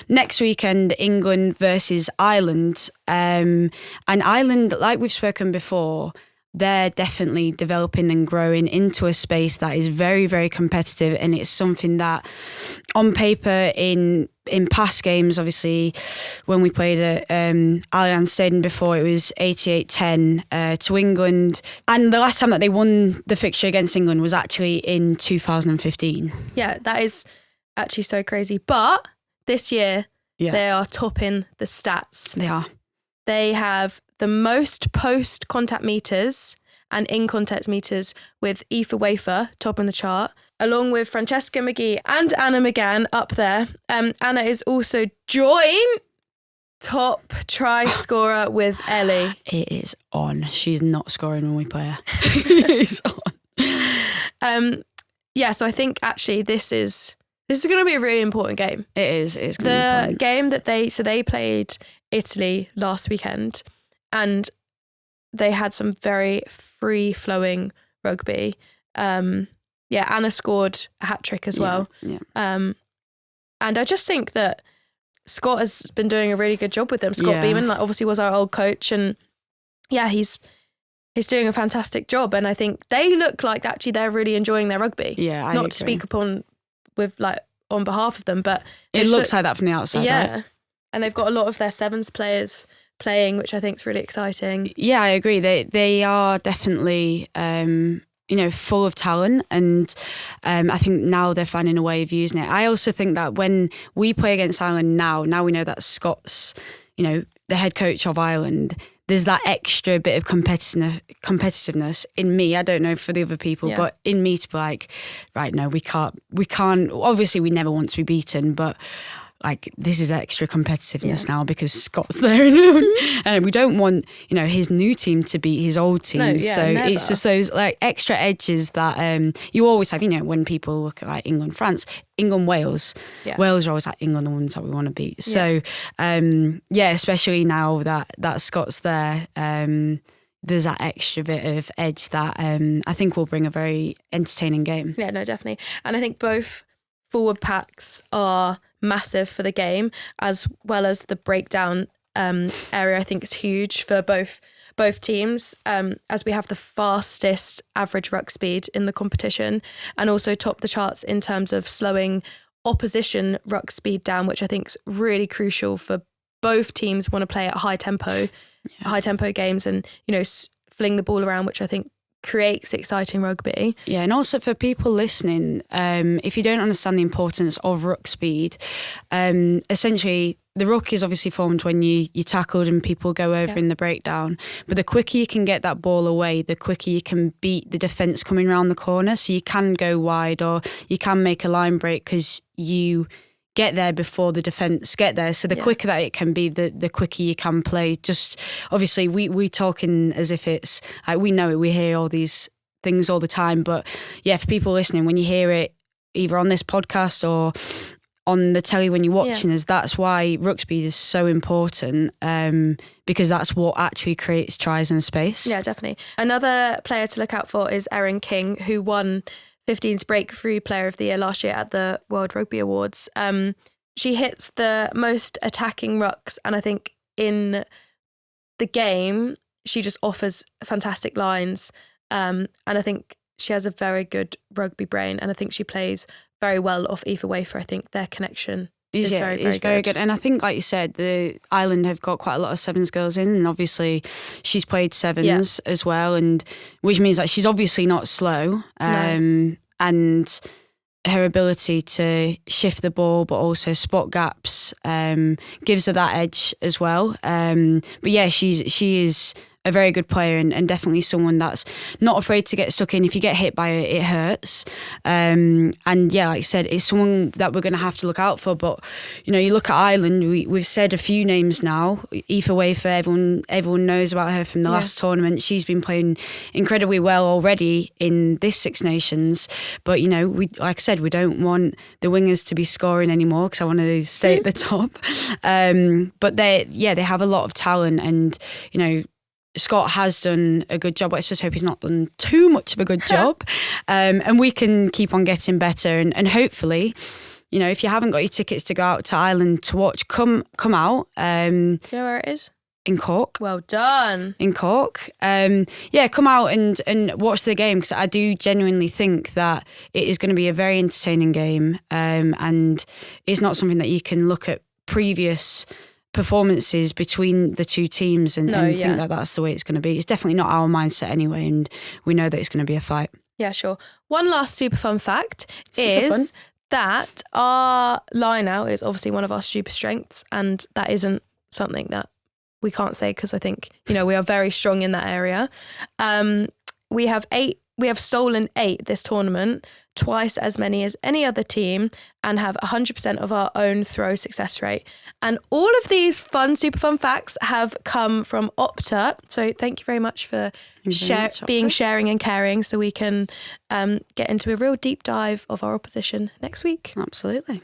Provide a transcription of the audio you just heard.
Next weekend, England versus Ireland. And Ireland, like we've spoken before, they're definitely developing and growing into a space that is very, very competitive. And it's something that on paper in past games, obviously, when we played at Allianz Stadium before, it was 88-10 to England. And the last time that they won the fixture against England was actually in 2015. Yeah, that is actually so crazy. But this year, they are topping the stats. They are. They have the most post-contact meters and in-contact meters, with Aoife Wafer topping the chart, along with Francesca McGee and Anna McGann up there. Anna is also joint top try scorer with Ellie. It is on. She's not scoring when we play her. It's on. So I think actually this is going to be a really important game. It is. It's going to be the important. game that they played Italy last weekend, and they had some very free-flowing rugby. Anna scored a hat-trick as well. Yeah. And I just think that Scott has been doing a really good job with them. Scott Beeman, obviously was our old coach, and he's doing a fantastic job. And I think they look like actually they're really enjoying their rugby. Yeah, I Not agree. to speak upon with on behalf of them, but it looks like that from the outside, right? And they've got a lot of their sevens players playing, which I think is really exciting. Yeah, I agree. They are definitely full of talent, and I think now they're finding a way of using it. I also think that when we play against Ireland now we know that Scott's, the head coach of Ireland, there's that extra bit of competitiveness in me. I don't know for the other people, but in me to be like, right, no, we can't, obviously we never want to be beaten, but like this is extra competitiveness now because Scott's there, and we don't want his new team to beat his old team. No, so never. it's just those like extra edges that you always have. When people look at like England, France, England, Wales, Wales are always like England, the ones that we want to beat. So especially now that Scott's there. There's that extra bit of edge that I think will bring a very entertaining game. Yeah, no, definitely. And I think both forward packs are massive for the game, as well as the breakdown area. I think is huge for both teams, as we have the fastest average ruck speed in the competition, and also top the charts in terms of slowing opposition ruck speed down, which I think is really crucial for both teams want to play at high tempo games, and fling the ball around, which I think creates exciting rugby. Yeah, and also for people listening, if you don't understand the importance of ruck speed, essentially the ruck is obviously formed when you tackled and people go over in the breakdown. But the quicker you can get that ball away, the quicker you can beat the defence coming around the corner. So you can go wide, or you can make a line break because you get there before the defence get there. So the quicker that it can be, the quicker you can play. Just obviously we talking as if it's like we know it, we hear all these things all the time, but for people listening, when you hear it either on this podcast or on the telly when you're watching us, that's why ruck speed is so important, because that's what actually creates tries in space. Yeah, definitely. Another player to look out for is Erin King, who won 15's Breakthrough Player of the Year last year at the World Rugby Awards. She hits the most attacking rucks, and I think in the game she just offers fantastic lines, and I think she has a very good rugby brain, and I think she plays very well off Aoife Wafer. I think their connection is very good. And I think, like you said, the Ireland have got quite a lot of sevens girls in, and obviously she's played sevens as well, and which means that she's obviously not slow. And her ability to shift the ball but also spot gaps gives her that edge as well. But she is a very good player, and definitely someone that's not afraid to get stuck in. If you get hit by it, it hurts. And like I said, it's someone that we're going to have to look out for. But, you look at Ireland, we've said a few names now. Aoife Wafer, everyone knows about her from the last tournament. She's been playing incredibly well already in this Six Nations. But, we, like I said, we don't want the wingers to be scoring anymore because I want to stay at the top. But they have a lot of talent, and, Scott has done a good job. Let's just hope he's not done too much of a good job. And we can keep on getting better. And hopefully, if you haven't got your tickets to go out to Ireland to watch, come out. Do you know where it is? In Cork. Well done. In Cork. Come out and watch the game, because I do genuinely think that it is going to be a very entertaining game, and it's not something that you can look at previous performances between the two teams and think that that's the way it's going to be. It's definitely not our mindset anyway, and we know that it's going to be a fight. Yeah, sure. One last super fun fact is that our line out is obviously one of our super strengths, and that isn't something that we can't say, because I think, we are very strong in that area. We have stolen 8 this tournament, twice as many as any other team, and have 100% of our own throw success rate. And all of these super fun facts have come from Opta. So thank you very much for being sharing and caring, so we can get into a real deep dive of our opposition next week. Absolutely.